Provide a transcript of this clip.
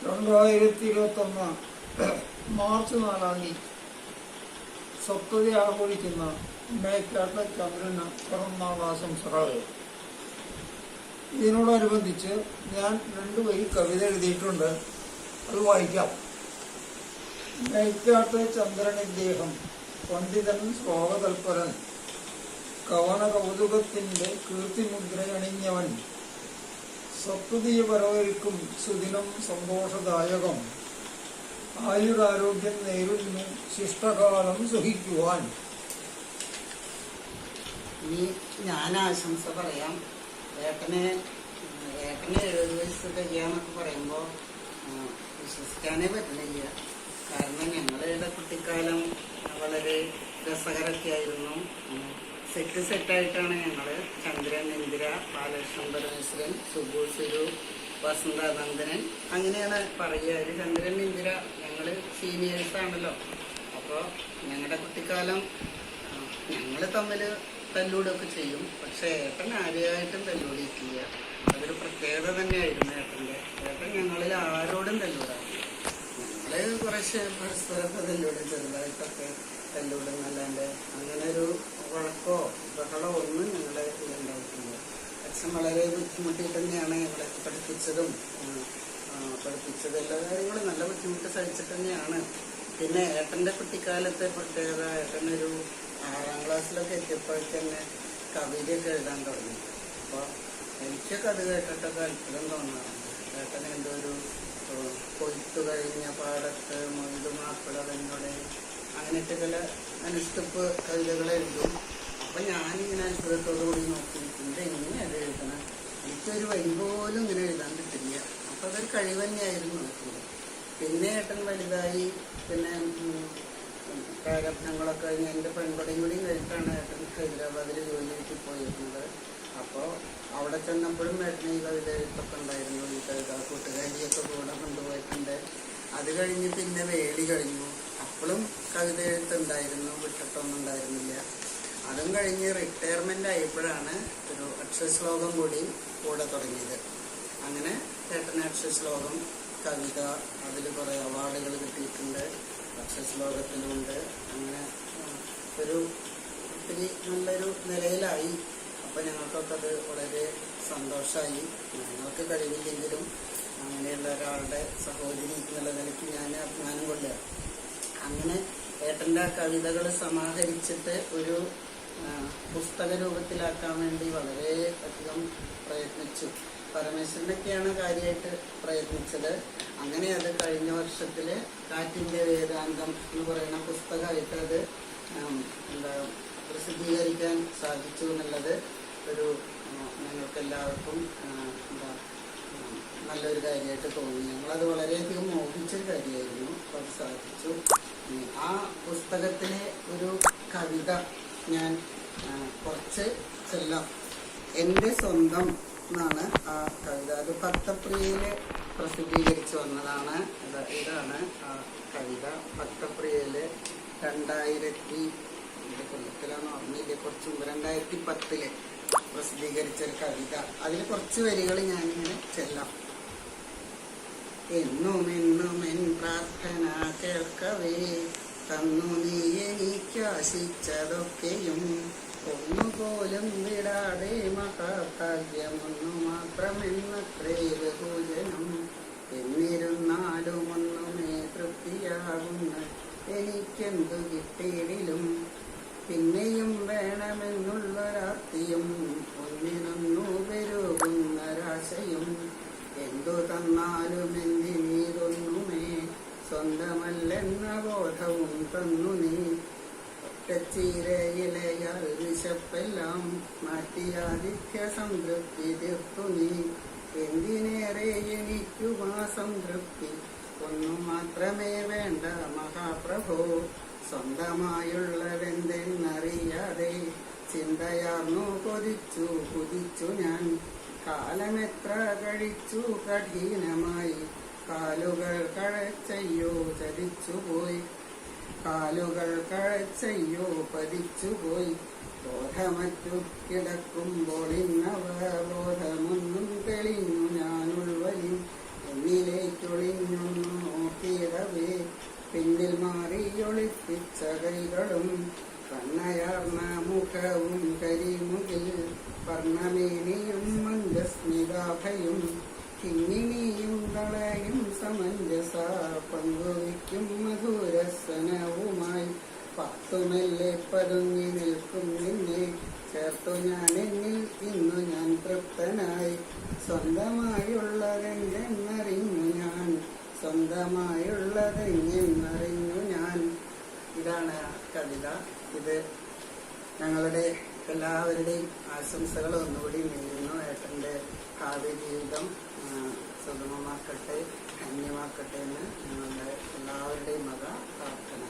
2021 March 4 സപ്തതി ആഘോഷിക്കുന്ന മേക്കാട്ട് ചന്ദ്രന് പിറന്നാൾ ആശംസകൾ. ഇതിനോടനുബന്ധിച്ച് ഞാൻ 2 വരി കവിത എഴുതിയിട്ടുണ്ട്, അത് വായിക്കാം. മേക്കാട്ട് ചന്ദ്രനിദ്ദേഹം പണ്ഡിതൻ ശ്ലോകതൽപരൻ, കവന കൗതുകത്തിൻ്റെ കീർത്തിമുദ്രയണിഞ്ഞവൻ, സപ്തതിയെ വരവേൽക്കും സുദിനം സന്തോഷദായകം, ആയുരാരോഗ്യം നേരുന്നു ശിഷ്ടകാലം സുഖിക്കുവാൻ. ഇനി ഞാൻ ആശംസ പറയാം. ഏട്ടന് 70 വയസ്സ് കഴിയാന്നൊക്കെ പറയുമ്പോൾ വിശ്വസിക്കാനേ പറ്റുന്നില്ല. കാരണം ഞങ്ങളുടെ കുട്ടിക്കാലം വളരെ രസകരമൊക്കെ ആയിരുന്നു. സെറ്റായിട്ടാണ് ഞങ്ങൾ ചന്ദ്രൻ, ഇന്ദിര, ബാലകൃഷ്ണൻ പരമേശ്വരൻ, സുബു, സുരു, വസന്താനന്ദനൻ, അങ്ങനെയാണ് പറയുക. ഒരു ചന്ദ്രൻ, ഇന്ദിര, ഞങ്ങൾ സീനിയേഴ്സാണല്ലോ. അപ്പോൾ ഞങ്ങളുടെ കുട്ടിക്കാലം ഞങ്ങൾ തമ്മിൽ തല്ലൂടൊക്കെ ചെയ്യും. പക്ഷേ ഏട്ടൻ ആരെയായിട്ടും തല്ലൂടിയിട്ടില്ല. അതൊരു പ്രത്യേകത തന്നെയായിരുന്നു ഏട്ടൻ്റെ. ഏട്ടൻ ഞങ്ങളിൽ ആരോടും തല്ലൂടാറില്ല. ഞങ്ങൾ കുറച്ച് പരസ്പരമൊക്കെ തല്ലൂടും, ചെറുതായിട്ടൊക്കെ തല്ലൂടുന്നല്ലാണ്ട് അങ്ങനെ ഒരു വഴക്കോ ബഹളോ ഒന്നും ഞങ്ങളെ ഉണ്ടായിട്ടില്ല. അച്ഛൻ വളരെ ബുദ്ധിമുട്ടിയിട്ട് തന്നെയാണ് ഞങ്ങളെ പഠിപ്പിച്ചത്. എല്ലാ കാര്യങ്ങളും നല്ല ബുദ്ധിമുട്ട് സഹിച്ചിട്ട് തന്നെയാണ്. പിന്നെ ഏട്ടൻ്റെ കുട്ടിക്കാലത്തെ പ്രത്യേകത, ഏട്ടനൊരു 6ാം ക്ലാസ്സിലൊക്കെ എത്തിയപ്പോൾ തന്നെ കവിതയൊക്കെ എഴുതാൻ തുടങ്ങി. അപ്പോൾ എനിക്കൊക്കെ അത് കേട്ടിട്ടൊക്കെ അത്ഭുതം തോന്നാറുണ്ട്. ഏട്ടൻ എന്തോ ഒരു കൊയ്ത്തു കഴിഞ്ഞ പാടത്ത് മൊയ്തുമാപ്പിളവനോടെ അങ്ങനെയൊക്കെ ചില അനുഷ്ഠിപ്പ് കവിതകൾ എഴുതും. അപ്പം ഞാനിങ്ങനെ അത്ഭുതത്തോടുകൂടി നോക്കിയിരിക്കുന്നത് എങ്ങനെ അത് എഴുതണം, എനിക്കൊരു വരി പോലും ഇങ്ങനെ എഴുതാൻ കിട്ടില്ല. അപ്പം അതൊരു കഴിവ് തന്നെയായിരുന്നു നോക്കുന്നത്. പിന്നെ ഏട്ടൻ വലുതായി, പിന്നെ പ്രാരബ്ധങ്ങളൊക്കെ കഴിഞ്ഞ് എൻ്റെ പെൺകുടിയും കൂടിയും കഴിഞ്ഞിട്ടാണ് ഏട്ടൻ ഹൈദരാബാദിൽ ജോലിയായിട്ട് പോയിരുന്നത്. അപ്പോൾ അവിടെ ചെന്നപ്പോഴും ഏട്ടന് ഈ കവിത എഴുത്തൊക്കെ ഉണ്ടായിരുന്നു. ഈ കവിത കൂട്ടുകാരിയൊക്കെ കൂടെ കൊണ്ടുപോയിട്ടുണ്ട്. അത് കഴിഞ്ഞ് പിന്നെ വേളി കഴിഞ്ഞു, അപ്പോഴും കവിത എഴുത്തുണ്ടായിരുന്നു, വിട്ടിട്ടൊന്നും ഉണ്ടായിരുന്നില്ല. അതും കഴിഞ്ഞ് റിട്ടയർമെൻ്റ് ആയപ്പോഴാണ് ഒരു അക്ഷരശ്ലോകം കൂടി കൂടെ തുടങ്ങിയത്. അങ്ങനെ ഏട്ടന് അക്ഷരശ്ലോകം, കവിത, അതിൽ കുറേ അവാർഡുകൾ കിട്ടിയിട്ടുണ്ട്, അക്ഷരശ്ലോകത്തിലുണ്ട്. അങ്ങനെ ഒരു ഒത്തിരി നല്ലൊരു നിലയിലായി. അപ്പോൾ ഞങ്ങൾക്കൊക്കെ അത് വളരെ സന്തോഷമായി. ഞങ്ങൾക്ക് കഴിവില്ലെങ്കിലും അങ്ങനെയുള്ള ഒരാളുടെ സഹോദരി എന്നുള്ള നിലയ്ക്ക് ഞാൻ അഭിമാനം കൊള്ളുക. അങ്ങനെ ഏട്ടൻ്റെ കവിതകൾ സമാഹരിച്ചിട്ട് ഒരു പുസ്തക രൂപത്തിലാക്കാൻ വേണ്ടി വളരെ അധികം പ്രയത്നിച്ചു. പരമേശ്വരനൊക്കെയാണ് കാര്യമായിട്ട് പ്രയത്നിച്ചത്. അങ്ങനെ അത് കഴിഞ്ഞ വർഷത്തിൽ കാറ്റിൻ്റെ വേദാന്തം എന്ന് പറയുന്ന പുസ്തകമായിട്ട് അത് പ്രസിദ്ധീകരിക്കാൻ സാധിച്ചു എന്നുള്ളത് ഒരു ഞങ്ങൾക്കെല്ലാവർക്കും നല്ലൊരു കാര്യമായിട്ട് തോന്നി. ഞങ്ങളത് വളരെയധികം മോഹിച്ചൊരു കാര്യമായിരുന്നു. അപ്പോൾ അത് സാധിച്ചു. ആ പുസ്തകത്തിലെ ഒരു കവിത ഞാൻ കുറച്ച് ചൊല്ലാം. എൻ്റെ സ്വന്തം എന്നാണ് ആ കവിത. അത് ഭക്തപ്രിയയിൽ പ്രസിദ്ധീകരിച്ചു വന്നതാണ്. ഇതാണ് ആ കവിത. ഭക്തപ്രിയയിൽ 2000 കൊല്ലത്തിലാണെന്ന് ഓർമ്മയില്ല, കുറച്ച് മുമ്പ് 2010 പ്രസിദ്ധീകരിച്ചൊരു കവിത. അതിൽ കുറച്ച് വരികൾ ഞാനിങ്ങനെ ചെല്ലാം. എന്നും എൻ പ്രാർത്ഥന കേൾക്കവേ തന്നു നീ എനിക്കാശിച്ചതൊക്കെയും, ഒന്നുപോലും വിടാതെ മഹാഭാഗ്യമൊന്നു മാത്രമെന്നത്രേ ബഹുജനം. എന്നിരുന്നാലും ഒന്നുമേ തൃപ്തിയാകുന്ന എനിക്കെന്തു കിട്ടിയിടിലും, പിന്നെയും വേണമെന്നുള്ളൊരാർത്തിയും ഒന്നിനൊന്നു പെരുകുന്നൊരാശയും. എന്തു തന്നാലും എന്തിനീതൊന്നുമേ സ്വന്തമല്ലെന്ന ബോധവും തന്നു നീ. ഒറ്റച്ചീരയിലയാൽ വിശപ്പെല്ലാം മാറ്റിയാദിത്യ സംതൃപ്തി തീർത്തു നീ. എന്തിനേറെ എനിക്കുമാ സംതൃപ്തി ഒന്നു മാത്രമേ വേണ്ട മഹാപ്രഭോ. സ്വന്തമായുള്ളതെന്തെന്നറിയാതെ ചിന്തയാർന്നു കുതിച്ചു ഞാൻ. കാലമെത്ര കഴിച്ചു കഠിനമായി, കാലുകൾ കഴച്ചയ്യോ ചലിച്ചുപോയി. കാലുകൾ കഴച്ചയ്യോ പതിച്ചുപോയി. ബോധമറ്റു കിടക്കുമ്പോൾ ഇന്നവ ബോധമൊന്നും തെളിഞ്ഞു ഞാനുൾവലിയും. എന്നിലേക്കൊളിഞ്ഞു വിരിച്ച കൈകളും കണ്ണയാർന്ന മുഖവും കരിമുകിൽ വർണ്ണമേനിയും മന്ദസ്മിതാഭയും കിങ്ങിനിയും കളയും സമഞ്ജസ പങ്കുവയ്ക്കും മധുരസനവുമായി പത്തുമെല്ലെ പതുങ്ങി നിൽക്കും നിന്നെ ചേർത്തു ഞാൻ എന്നിൽ ഇന്നു ഞാൻ തൃപ്തനായി സ്വന്തമായുള്ളതെന്തെന്നറിഞ്ഞു ഞാൻ സ്വന്തമായുള്ളതെന്നറിഞ്ഞു ഞാൻ. ഇതാണ് ആ കവിത. ഇത് ഞങ്ങളുടെ എല്ലാവരുടെയും ആശംസകൾ ഒന്നുകൂടി നേരുന്നു. ഏട്ടൻ്റെ ഭാവി ജീവിതം സുഗമമാക്കട്ടെ, ധന്യമാക്കട്ടെ എന്ന് ഞങ്ങളുടെ എല്ലാവരുടെയും മത പ്രാർത്ഥന.